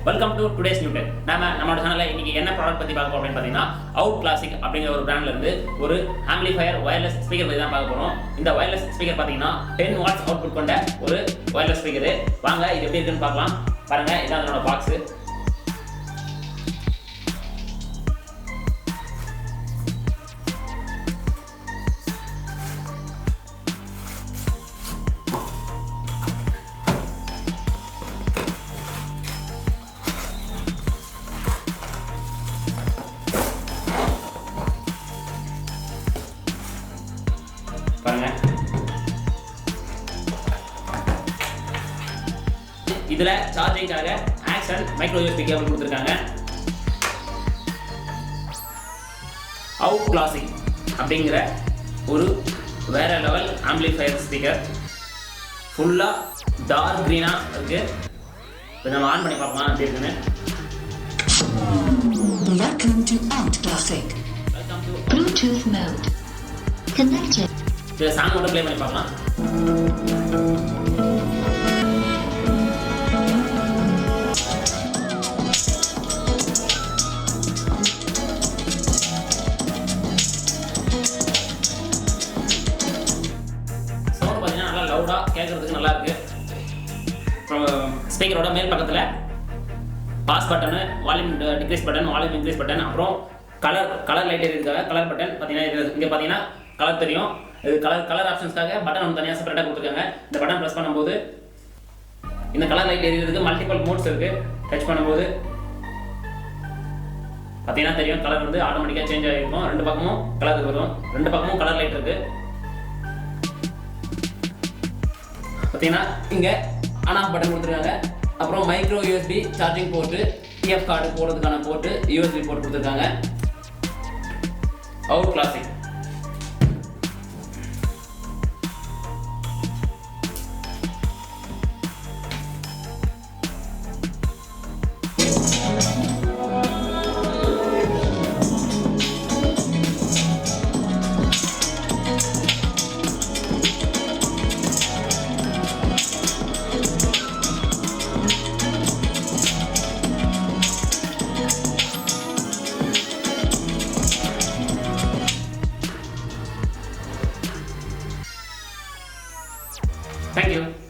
Welcome to today's new tech. நம்மளோட சேனல்ல இன்னைக்கு என்ன ப்ராடக்ட் பத்தி பார்க்க போறோம் அப்படின்னு பாத்தீங்கன்னா அவுட் கிளாசிக் அப்படிங்கிற ஒரு பிராண்ட்ல இருந்து ஒரு ஆம்பிளிஃபையர் வயர்லெஸ் ஸ்பீக்கர் பத்தி தான் பார்க்க போறோம். இந்த வயர்லெஸ் ஸ்பீக்கர் பாத்தீங்கன்னா 10 வாட்ஸ் அவுட்புட் கொண்ட ஒரு வயர்லெஸ் ஸ்பீக்கர். வாங்க இது எப்படி இருக்குன்னு பார்க்கலாம். பாருங்க, இதான் அதனோட பாக்ஸ். பாருங்க, இதுல சார்ஜிங்காக ஆக்சன் மைக்ரோ யூஎஸ்பி கேபிள் கொடுத்திருக்காங்க. அவுட் கிளாசிக் அப்படிங்கிற ஒரு வேற லெவல் ஆம்பிளிஃபையர் ஸ்பீக்கர். ஃபுல்லா டார்க் கிரீனா இருக்கு. இப்போ நம்ம ஆன் பண்ணி பார்க்கலாம் எப்படி இருக்குன்னு. Welcome to Out Classic. Welcome to Bluetooth mode. Connected. இந்த சாங் மட்டும் ப்ளே பண்ணி பார்க்கலாம். சவுண்ட் பார்த்தீங்கன்னா நல்லா லவுடா கேட்கறதுக்கு நல்லா இருக்கு. ஸ்பீக்கரோட மேல் பக்கத்தில் pass button, volume degrees button, volume increase button, அப்புறம் கலர் லைட் இருக்காங்க. கலர் பட்டன் பார்த்தீங்கன்னா இங்கே பார்த்தீங்கன்னா கலர் தெரியும். இது கலர் ஆப்ஷன்ஸ்க்காக பட்டன் ஒன்று தனியாக செப்பரேட்டாக கொடுத்துருக்காங்க. இந்த பட்டன் ப்ரெஸ் பண்ணும்போது இந்த கலர் லைட் எரியுறதுக்கு மல்டிபிள் மோட்ஸ் இருக்கு. டச் பண்ணும்போது பார்த்தீங்கன்னா தெரியும், கலர் வந்து ஆட்டோமேட்டிக்காக சேஞ்ச் ஆகிருக்கும். ரெண்டு பக்கமும் கலர் வரும். ரெண்டு பக்கமும் கலர் லைட் இருக்கு. பார்த்தீங்கன்னா இங்கே ஆன் ஆஃப் பட்டன் கொடுத்துருக்காங்க. அப்புறம் micro USB charging port, TF card போடுறதுக்கான போர்ட்டு, யூஎஸ்பி போர்ட் கொடுத்துருக்காங்க. Out classic.